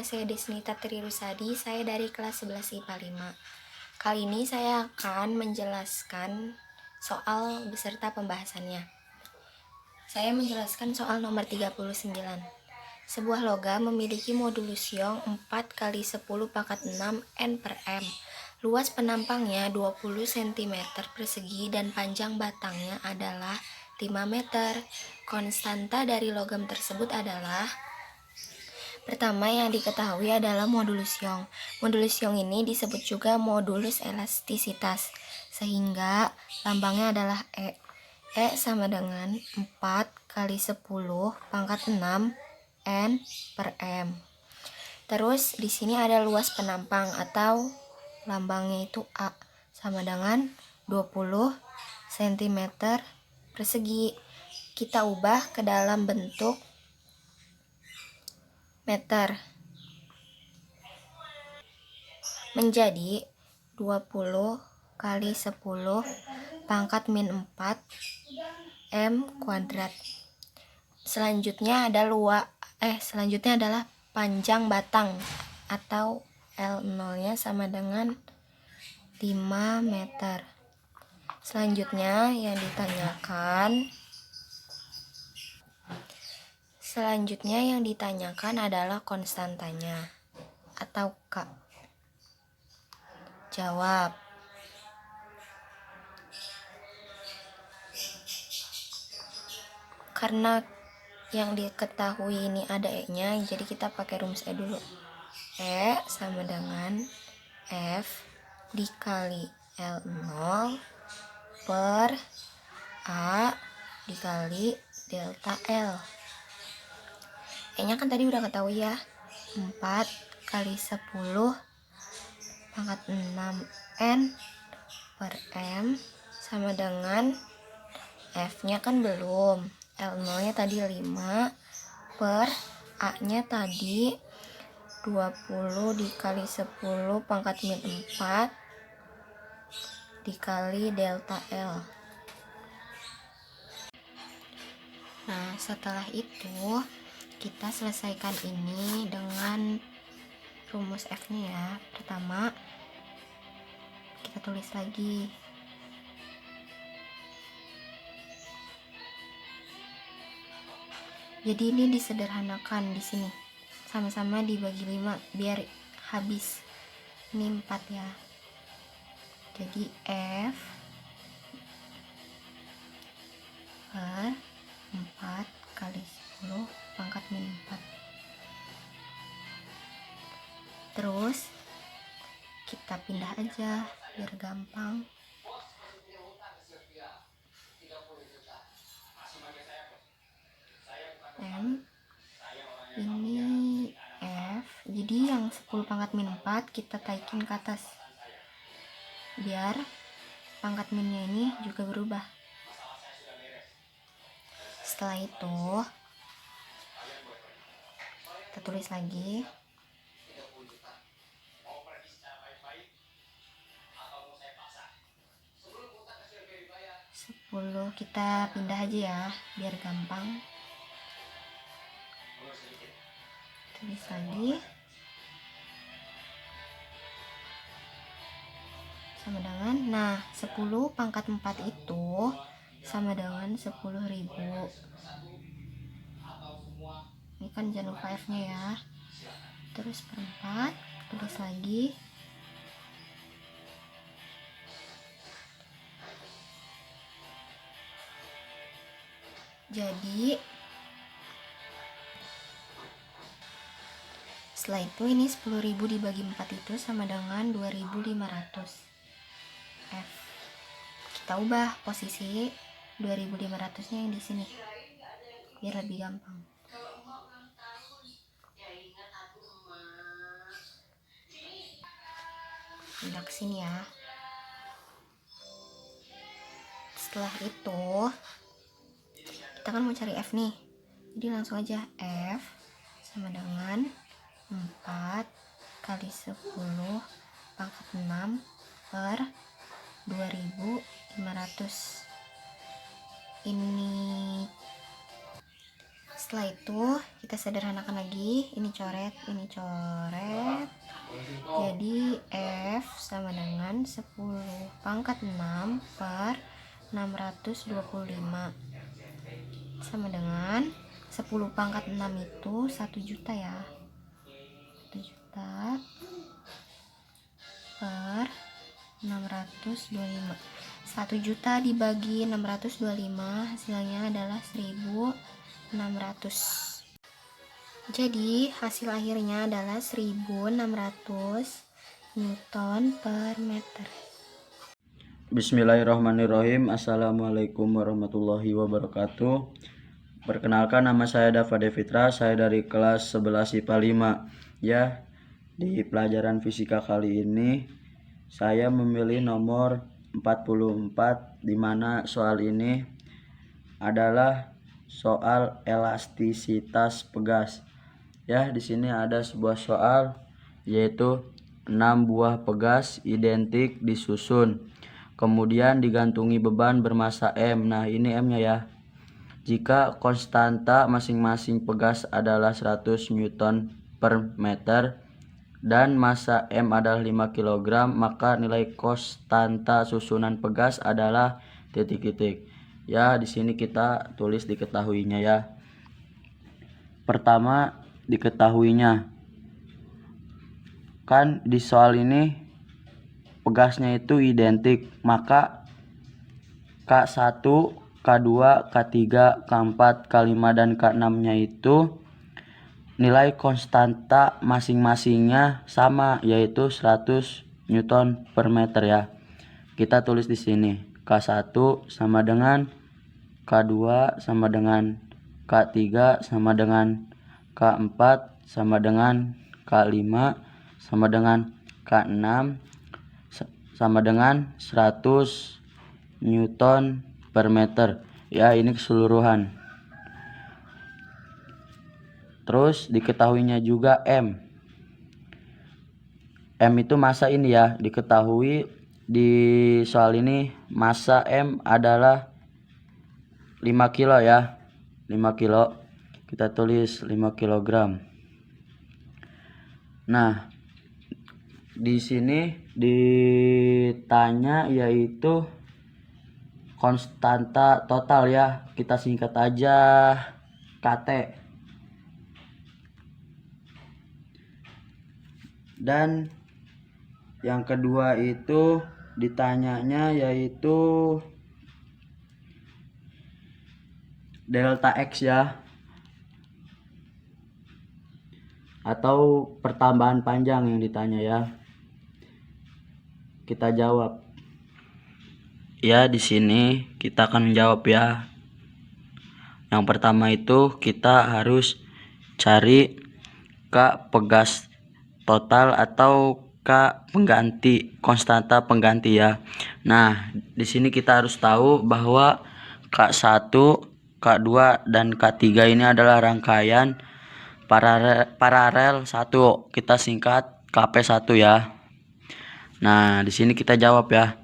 saya Desnita Tri Rusadi, saya dari kelas 11 IPA 5. Kali ini saya akan menjelaskan soal beserta pembahasannya. Saya menjelaskan soal nomor 39. Sebuah logam memiliki modulus Young 4 kali 10 pangkat 6 N per M. Luas penampangnya 20 cm persegi dan panjang batangnya adalah 5 meter. Konstanta dari logam tersebut adalah: pertama yang diketahui adalah modulus Young. Modulus Young ini disebut juga modulus elastisitas, sehingga lambangnya adalah E. E sama dengan 4 kali 10 pangkat 6 N per M. Terus di sini ada luas penampang atau lambangnya itu A, sama dengan 20 cm persegi. Kita ubah ke dalam bentuk meter menjadi 20 kali 10 pangkat min 4 M kuadrat. Selanjutnya adalah panjang batang atau L0-nya sama dengan 5 meter. Selanjutnya yang ditanyakan adalah konstantanya atau K. Jawab. Karena yang diketahui ini ada E-nya, jadi kita pakai rumus E dulu. E sama dengan F dikali L0 per A dikali delta L. E-nya kan tadi udah ketahui ya, 4 kali 10 pangkat 6 N per M sama dengan F-nya kan belum, L0-nya tadi 5 per A-nya tadi 20 dikali 10 pangkat min 4 dikali delta L. Nah, setelah itu kita selesaikan ini dengan rumus F-nya ya. Pertama, kita tulis lagi. Jadi ini disederhanakan di sini. Sama-sama dibagi 5 biar habis. Ini 4 ya. Jadi F per 4 kali 10 pangkat min 4. Terus kita pindah aja biar gampang. M ini F, jadi yang 10 pangkat min 4 kita taikin ke atas biar pangkat minnya ini juga berubah. Setelah itu kita tulis lagi 10, kita pindah aja ya biar gampang. Tulis lagi sama dengan, nah 10 pangkat 4 itu sama dengan 10.000. Ini kan jangan lupa F-nya ya. Terus per 4, tulis lagi. Jadi setelah itu ini 10.000 dibagi 4 itu sama dengan 2.500 F. Kita ubah posisi 2.500-nya yang di sini biar lebih gampang. Pindah ke sini ya. Setelah itu kita kan mau cari F nih. Jadi langsung aja F sama dengan 4 kali 10 pangkat 6 per 2.500. Ini Setelah itu kita sederhanakan lagi, ini coret, jadi F sama dengan 10 pangkat 6 per 625 sama dengan 10 pangkat 6 itu 1 juta ya, 1 juta per 625. 1 juta dibagi 625 hasilnya adalah 1600. Jadi hasil akhirnya adalah 1600 Newton per meter. Bismillahirrahmanirrahim. Assalamualaikum warahmatullahi wabarakatuh. Perkenalkan, nama saya Dava Devitra, saya dari kelas 11 IPA 5. Ya, di pelajaran fisika kali ini saya memilih nomor 44, di mana soal ini adalah soal elastisitas pegas. Ya, di sini ada sebuah soal yaitu 6 buah pegas identik disusun, kemudian digantungi beban bermasa M. Nah, ini M-nya ya. Jika konstanta masing-masing pegas adalah 100 Newton per meter dan masa M adalah 5 kg, maka nilai konstanta susunan pegas adalah titik-titik. Ya, di sini kita tulis diketahuinya ya. Pertama, diketahuinya. Kan di soal ini pegasnya itu identik, maka K1, K2, K3, K4, K5, dan K6 nya itu nilai konstanta masing-masingnya sama, yaitu 100 Newton per meter ya. Kita tulis di sini K1 sama dengan K2 sama dengan K3 sama dengan K4 sama dengan K5 sama dengan K6 sama dengan 100 Newton per meter. Ya, ini keseluruhan. Terus diketahuinya juga M. M itu masa ini ya, diketahui di soal ini masa M adalah 5 kilo ya. 5 kilo. Kita tulis 5 kg. Nah, di sini ditanya yaitu konstanta total ya. Kita singkat aja KT. Dan yang kedua itu ditanyanya yaitu delta X ya, atau pertambahan panjang yang ditanya ya. Kita jawab. Ya, di sini kita akan menjawab ya. Yang pertama itu kita harus cari K pegas total atau K pengganti, konstanta pengganti ya. Nah, di sini kita harus tahu bahwa K1, K2, dan K3 ini adalah rangkaian paralel 1. Kita singkat KP1 ya. Nah, di sini kita jawab ya.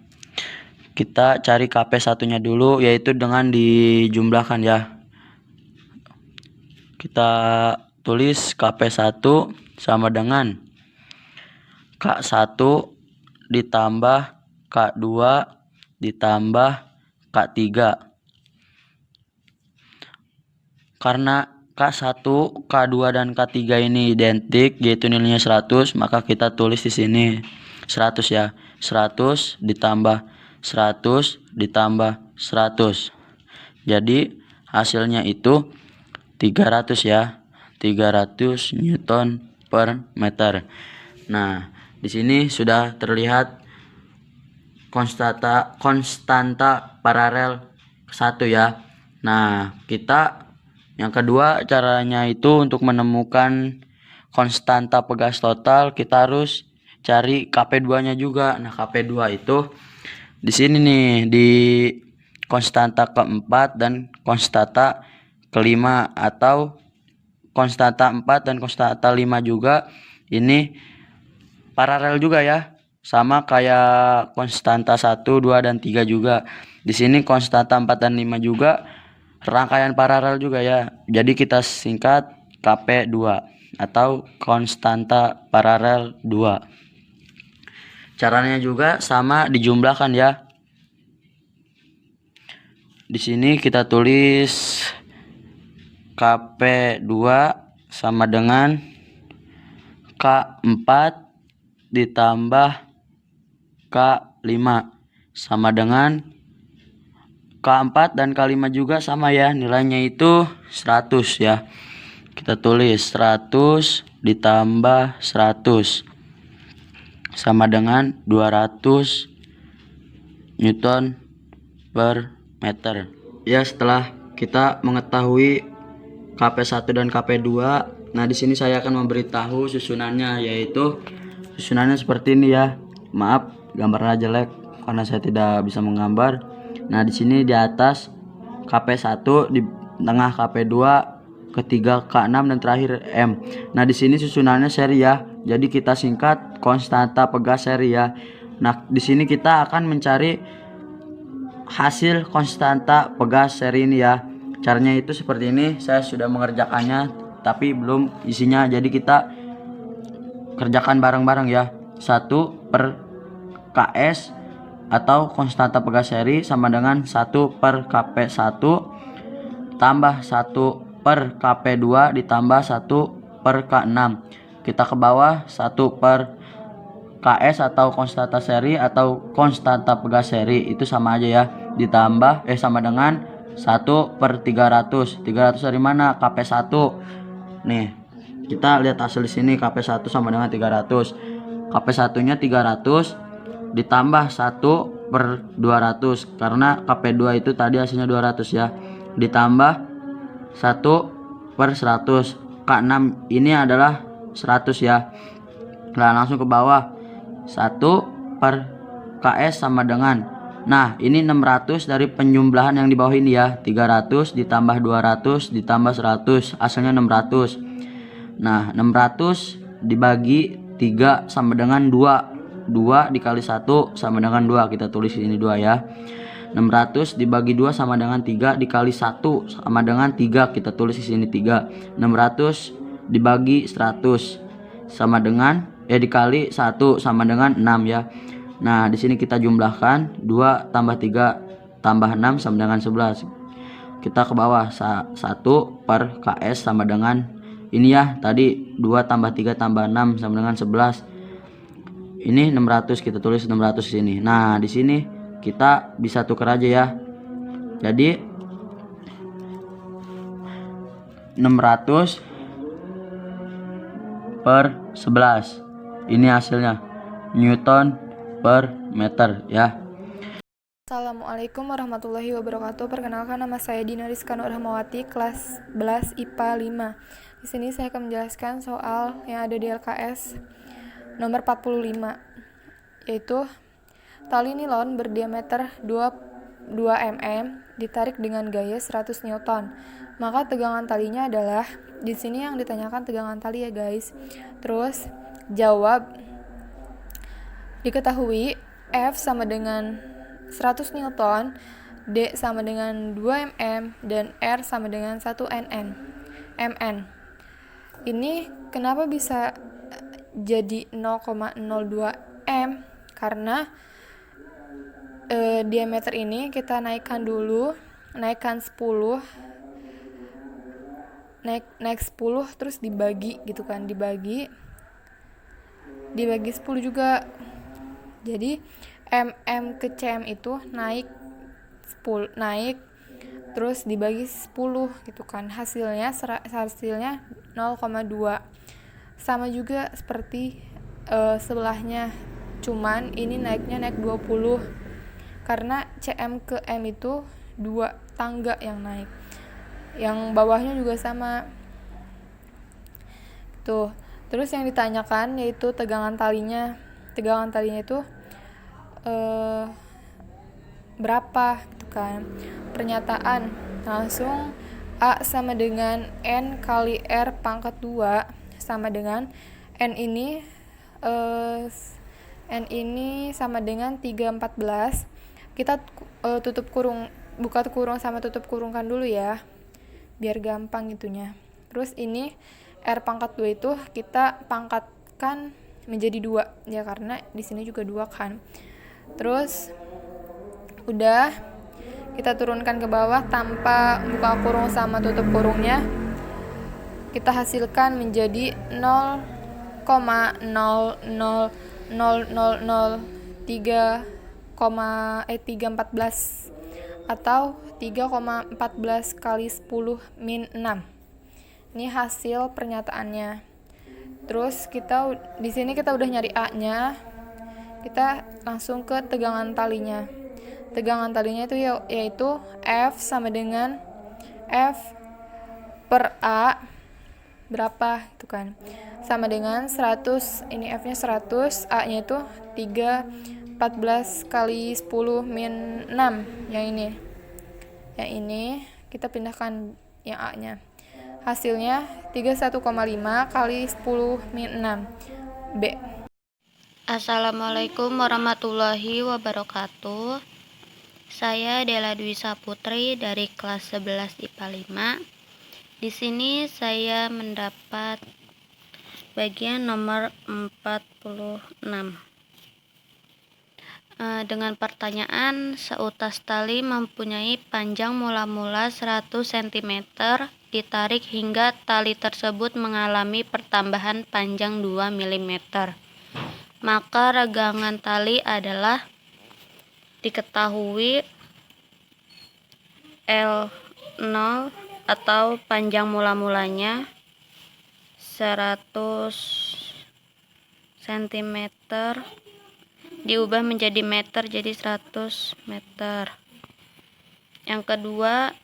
Kita cari KP1-nya dulu, yaitu dengan dijumlahkan ya. Kita tulis KP1 sama dengan K1 ditambah K2 ditambah K3. Karena K1, K2, dan K3 ini identik, yaitu nilainya 100, maka kita tulis di sini 100 ya. 100 ditambah 100 ditambah 100. Jadi hasilnya itu 300 ya. 300 Newton per meter. Nah, di sini sudah terlihat konstanta paralel 1 ya. Nah, kita yang kedua caranya itu untuk menemukan konstanta pegas total, kita harus cari KP2-nya juga. Nah, KP2 itu di sini nih, di konstanta keempat dan konstanta kelima, atau konstanta 4 dan konstanta 5 juga. Ini paralel juga ya, sama kayak konstanta 1, 2, dan 3 juga. Di sini konstanta 4 dan 5 juga rangkaian paralel juga ya. Jadi kita singkat KP2 atau konstanta paralel 2. Caranya juga sama, dijumlahkan ya. Di sini kita tulis KP2 sama dengan K4 ditambah K5 sama dengan K4 dan K5 juga sama ya, nilainya itu 100 ya. Kita tulis 100 ditambah 100 sama dengan 200 Newton per meter. Ya, setelah kita mengetahui KP1 dan KP2, nah di sini saya akan memberitahu susunannya, yaitu susunannya seperti ini ya. Maaf, gambarnya jelek karena saya tidak bisa menggambar. Nah, di sini di atas KP1, di tengah KP2, ketiga K6 dan terakhir M. Nah, di sini susunannya seri ya. Jadi kita singkat konstanta pegas seri ya. Nah, di sini kita akan mencari hasil konstanta pegas seri ini ya. Caranya itu seperti ini. Saya sudah mengerjakannya tapi belum isinya. Jadi kita kerjakan bareng-bareng ya. 1 per KS atau konstanta pegas seri sama dengan 1 per KP1 tambah 1 per KP2 ditambah 1 per K6. Kita ke bawah 1 per KS atau konstanta seri atau konstanta pegas seri itu sama aja ya, ditambah sama dengan 1 per 300. 300 dari mana? KP1. Nih, kita lihat hasil di sini, KP1 sama dengan 300. KP1 nya 300 ditambah 1 per 200 karena KP2 itu tadi hasilnya 200 ya, ditambah 1 per 100. K6 ini adalah 100 ya. Nah, langsung ke bawah 1 per KS sama dengan, nah ini 600 dari penjumlahan yang di bawah ini ya, 300 ditambah 200 ditambah 100 hasilnya 600. Nah, 600 dibagi 3 sama dengan 2. 2 dikali 1 sama dengan 2. Kita tulis ini 2 ya. 600 dibagi 2 sama dengan 3 dikali 1 sama dengan 3. Kita tulis di sini 3. 600 dibagi 100 sama dengan dikali 1 sama dengan 6 ya. Nah, di sini kita jumlahkan 2 tambah 3 tambah 6 sama dengan 11. Kita ke bawah 1 per KS sama dengan ini ya, tadi 2 tambah 3 tambah 6 sama dengan 11. Ini 600, kita tulis 600 di sini. Nah, di sini kita bisa tuker aja ya. Jadi 600 per 11. Ini hasilnya Newton per meter ya. Assalamualaikum warahmatullahi wabarakatuh. Perkenalkan, nama saya Dina Rizka Nur Rahmawati, kelas 11 IPA 5. Di sini saya akan menjelaskan soal yang ada di LKS nomor 45, yaitu tali nilon berdiameter 2 mm ditarik dengan gaya 100 Newton. Maka tegangan talinya adalah, di sini yang ditanyakan tegangan tali ya guys. Terus jawab, diketahui F sama dengan 100 Newton, D sama dengan 2 mm, dan R sama dengan 1 mn. Ini kenapa bisa jadi 0,02 M? Karena diameter ini kita naikkan dulu, naikkan 10, naik 10 terus dibagi gitu kan, dibagi 10 juga. Jadi mm ke cm itu naik terus dibagi 10 gitu kan, hasilnya 0,2. Sama juga seperti sebelahnya, cuman ini naik 20 karena cm ke m itu 2 tangga yang naik, yang bawahnya juga sama tuh. Terus yang ditanyakan yaitu tegangan talinya itu berapa gitu kan. Pernyataan langsung A sama dengan N kali R pangkat 2 sama dengan N ini sama dengan 3/14. Kita tutup kurung buka kurung sama tutup kurungkan dulu ya, biar gampang itunya. Terus ini R pangkat 2 itu kita pangkatkan menjadi 2 ya, karena di sini juga 2 kan. Terus udah kita turunkan ke bawah tanpa buka kurung sama tutup kurungnya. Kita hasilkan menjadi 0,00003,314 atau 3,14 kali 10 min 6. Ini hasil pernyataannya. Terus di sini kita udah nyari A-nya. Kita langsung ke tegangan talinya. Tegangan talinya itu yaitu F sama dengan F per A berapa itu kan, sama dengan 100. Ini F nya 100, A nya itu 3,14 kali 10 min 6. Yang ini kita pindahkan yang A nya, hasilnya 31,5 kali 10 min 6. B. Assalamualaikum warahmatullahi wabarakatuh. Saya Dela Dwi Saputri dari kelas 11 IPA 5. Di sini saya mendapat bagian nomor 46. Dengan pertanyaan, seutas tali mempunyai panjang mula-mula 100 cm ditarik hingga tali tersebut mengalami pertambahan panjang 2 mm. Maka regangan tali adalah diketahui L0 atau panjang mula-mulanya 100 cm diubah menjadi meter, jadi 100 meter. Yang kedua,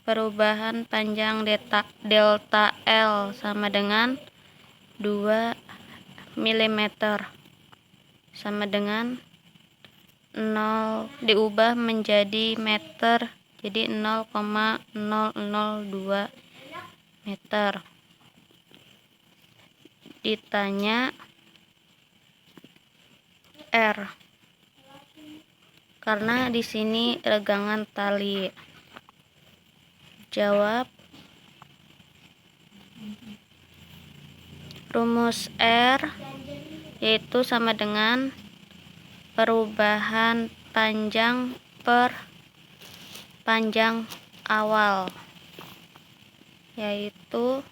perubahan panjang delta L sama dengan 2 mm sama dengan 0 diubah menjadi meter, jadi 0,002 meter. Ditanya R karena di sini regangan tali. Jawab. Rumus R yaitu sama dengan perubahan panjang per panjang awal, yaitu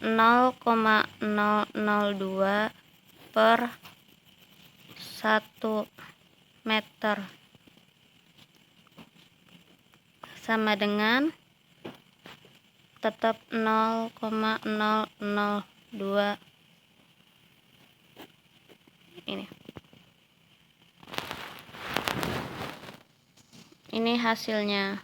0,002 per 1 meter sama dengan tetap 0,002 ini hasilnya.